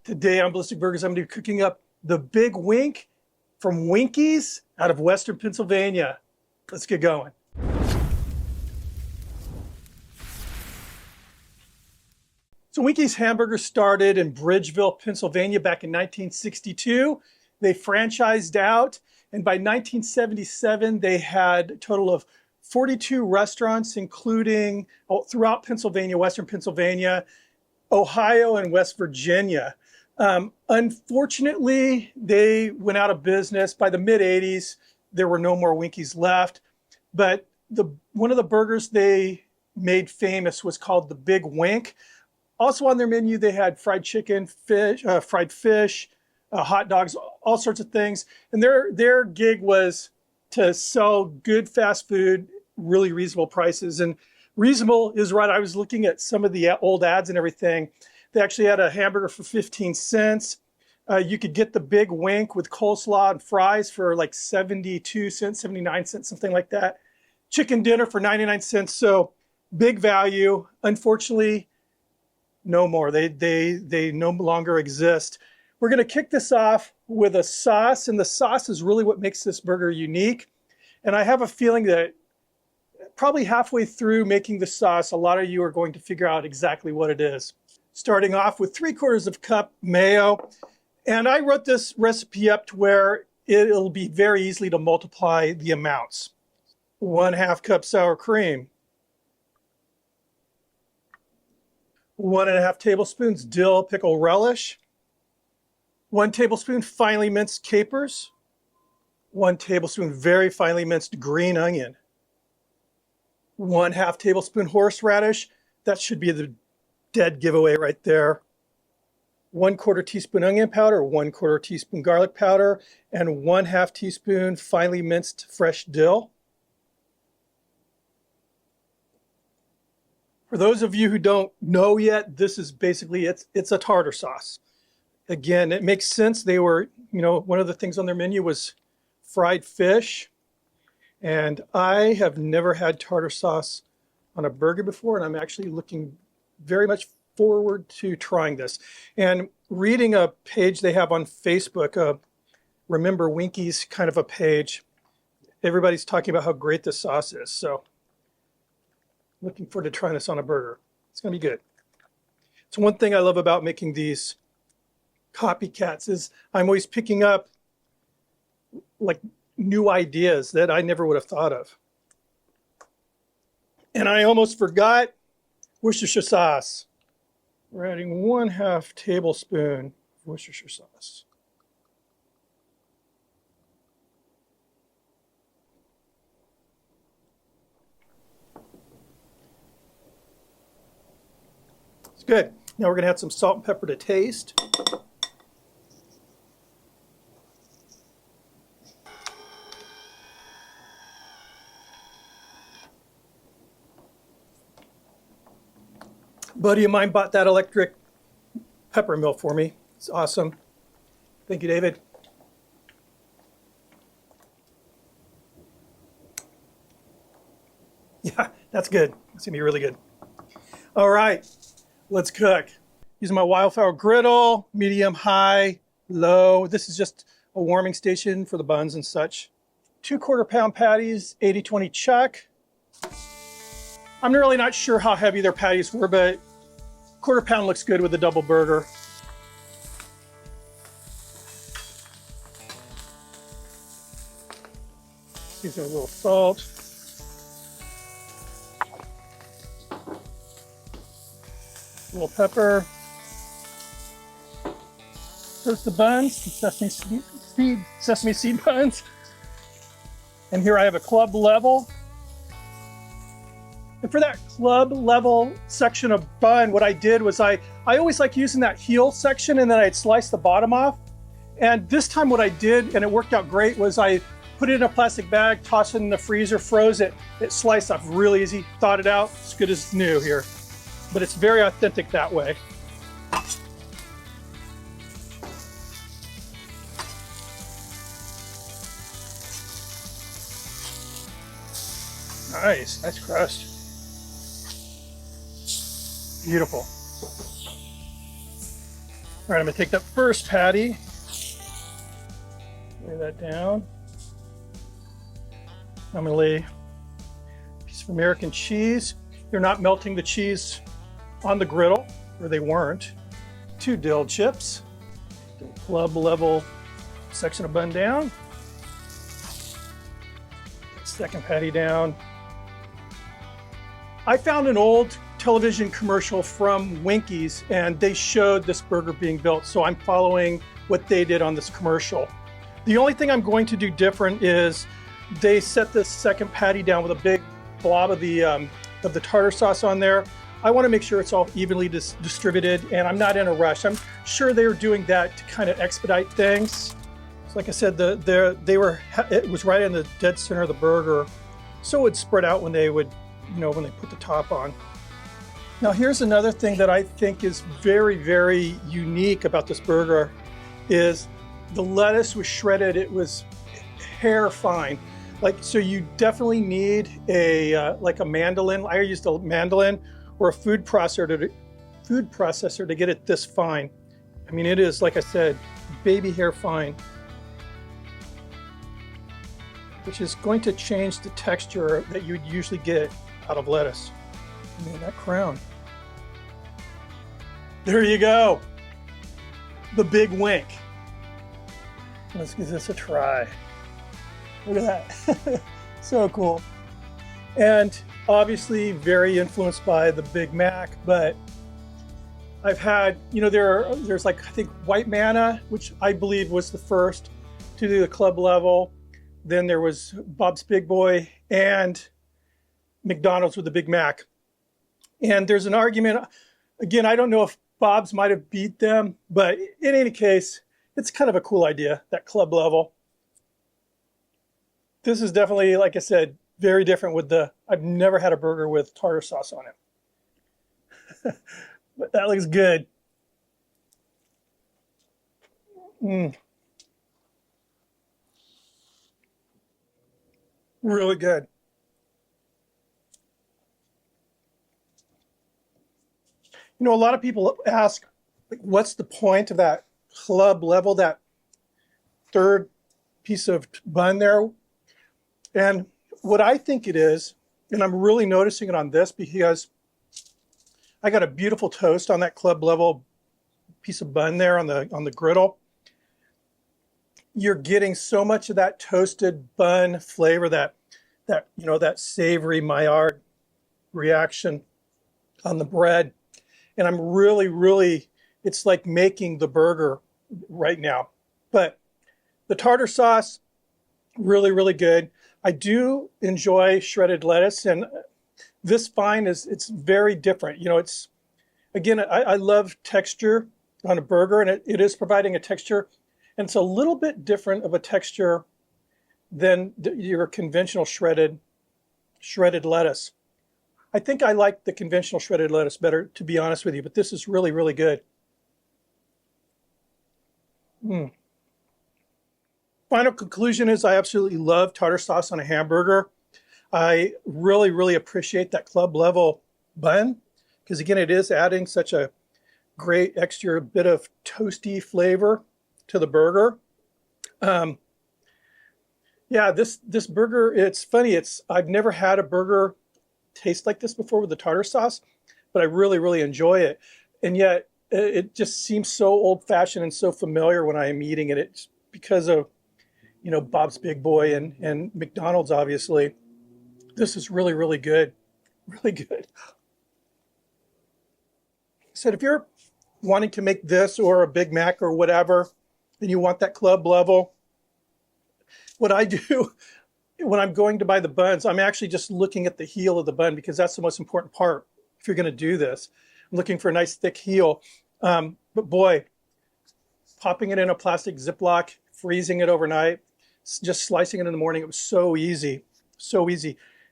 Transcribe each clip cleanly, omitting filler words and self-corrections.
Today on Ballistic Burgers, I'm going to be cooking up the Big Wink from Winky's out of Western Pennsylvania. Let's get going. So Winky's Hamburger started in Bridgeville, Pennsylvania back in 1962. They franchised out, and by 1977, they had a total of 42 restaurants, including throughout Pennsylvania, Western Pennsylvania, Ohio, and West Virginia. Unfortunately, they went out of business. By the mid-'80s, there were no more Winky's left. But one of the burgers they made famous was called the Big Wink. Also on their menu, they had fried chicken, fried fish, hot dogs, all sorts of things. And their gig was to sell good fast food, really reasonable prices. And reasonable is right. I was looking at some of the old ads and everything. They actually had a hamburger for 15 cents. You could get the Big Wink with coleslaw and fries for like 72 cents, 79 cents, something like that. Chicken dinner for 99 cents. So big value. Unfortunately, no more. They no longer exist. We're going to kick this off with a sauce, and the sauce is really what makes this burger unique. And I have a feeling that probably halfway through making the sauce, a lot of you are going to figure out exactly what it is. Starting off with 3/4 cup mayo. And I wrote this recipe up to where it'll be very easy to multiply the amounts. 1/2 cup sour cream. 1.5 tablespoons dill, pickle, relish. 1 tablespoon finely minced capers. 1 tablespoon very finely minced green onion. 1/2 tablespoon horseradish. That should be the dead giveaway right there. 1/4 teaspoon onion powder, 1/4 teaspoon garlic powder, and 1/2 teaspoon finely minced fresh dill. For those of you who don't know yet, this is basically, it's a tartar sauce. Again, it makes sense. They were, one of the things on their menu was fried fish. And I have never had tartar sauce on a burger before, and I'm actually looking very much forward to trying this. And reading a page they have on Facebook, Remember Winky's kind of a page, everybody's talking about how great the sauce is. So looking forward to trying this on a burger. It's going to be good. So one thing I love about making these copycats is I'm always picking up like new ideas that I never would have thought of. And I almost forgot Worcestershire sauce. We're adding 1/2 tablespoon of Worcestershire sauce. It's good. Now we're going to add some salt and pepper to taste. A buddy of mine bought that electric pepper mill for me. It's awesome. Thank you, David. Yeah, that's good. It's gonna be really good. All right, let's cook. Using my wildfire griddle, medium, high, low. This is just a warming station for the buns and such. 2/4 pound patties, 80/20 chuck. I'm really not sure how heavy their patties were, but 1/4 pound looks good with a double burger. Season a little salt. A little pepper. Toast the buns, sesame seed buns. And here I have a club level. And for that club level section of bun, what I did was I always like using that heel section, and then I'd slice the bottom off. And this time what I did, and it worked out great, was I put it in a plastic bag, tossed it in the freezer, froze it. It sliced off really easy, thawed it out, as good as new here. But it's very authentic that way. Nice crust. Beautiful. All right, I'm gonna take that first patty, lay that down. I'm gonna lay a piece of American cheese. You're not melting the cheese on the griddle, or they weren't. 2 dill chips, club level section of bun down. Second patty down. I found an old television commercial from Winky's and they showed this burger being built, so I'm following what they did on this commercial. The only thing I'm going to do different is they set this second patty down with a big blob of the tartar sauce on there. I want to make sure it's all evenly distributed, and I'm not in a rush. I'm sure they were doing that to kind of expedite things. So like I said, it was right in the dead center of the burger, so it would spread out when they would, when they put the top on. Now here's another thing that I think is very, very unique about this burger is the lettuce was shredded. It was hair fine. So you definitely need like a mandolin. I used a mandolin or a food processor to get it this fine. I mean, it is, like I said, baby hair fine, which is going to change the texture that you'd usually get out of lettuce. I mean, that crown. There you go. The big wink. Let's give this a try. Look at that. So cool. And obviously very influenced by the Big Mac, but I've had, there's like, I think White Manna, which I believe was the first to do the club level. Then there was Bob's Big Boy and McDonald's with the Big Mac. And there's an argument, again, I don't know if Bob's might have beat them, but in any case, it's kind of a cool idea, that club level. This is definitely, like I said, very different with I've never had a burger with tartar sauce on it. But that looks good. Really good. A lot of people ask, what's the point of that club level, that third piece of bun there? And what I think it is, and I'm really noticing it on this because I got a beautiful toast on that club level piece of bun there on the griddle. You're getting so much of that toasted bun flavor, that savory Maillard reaction on the bread. And I'm really, it's like making the burger right now. But the tartar sauce, really, really good. I do enjoy shredded lettuce, and this fine it's very different. It's, again, I love texture on a burger, and it is providing a texture, and it's a little bit different of a texture than your conventional shredded lettuce. I think I like the conventional shredded lettuce better, to be honest with you, but this is really, really good. Final conclusion is I absolutely love tartar sauce on a hamburger. I really, really appreciate that club level bun because, again, it is adding such a great extra bit of toasty flavor to the burger. Yeah, this burger, it's funny. I've never had a burger taste like this before with the tartar sauce, but I really, really enjoy it. And yet it just seems so old-fashioned and so familiar when I am eating it. It's because of, Bob's Big Boy and McDonald's, obviously. This is really, really good. Really good. So if you're wanting to make this or a Big Mac or whatever, and you want that club level, what I do when I'm going to buy the buns, I'm actually just looking at the heel of the bun because that's the most important part if you're going to do this. I'm looking for a nice thick heel. But boy, popping it in a plastic Ziploc, freezing it overnight, just slicing it in the morning, it was so easy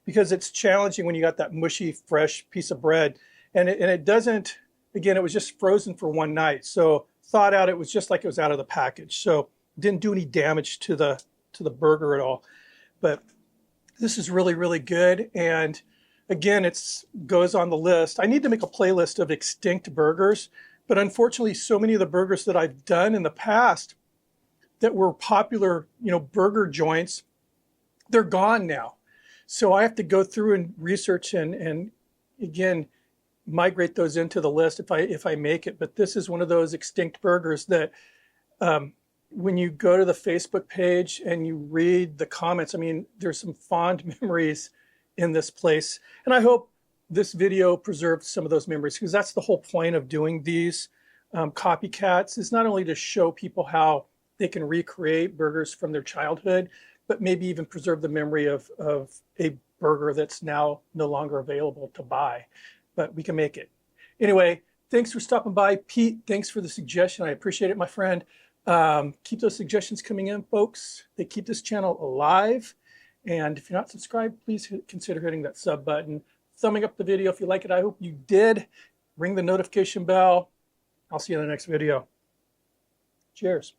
because it's challenging when you got that mushy, fresh piece of bread. And it doesn't, again, it was just frozen for one night. So thawed out, it was just like it was out of the package. So it didn't do any damage to the burger at all. But this is really, really good. And again, it goes on the list. I need to make a playlist of extinct burgers But unfortunately, so many of the burgers that I've done in the past that were popular, burger joints, they're gone now. So I have to go through and research and again, migrate those into the list if I make it. But this is one of those extinct burgers that when you go to the Facebook page and you read the comments, I mean, there's some fond memories in this place. And I hope this video preserved some of those memories, because that's the whole point of doing these copycats, is not only to show people how they can recreate burgers from their childhood, but maybe even preserve the memory of a burger that's now no longer available to buy, but we can make it. Anyway, thanks for stopping by. Pete, thanks for the suggestion. I appreciate it, my friend. Keep those suggestions coming in, folks. They keep this channel alive. And if you're not subscribed, please consider hitting that sub button. Thumbing up the video if you like it. I hope you did. Ring the notification bell. I'll see you in the next video. Cheers.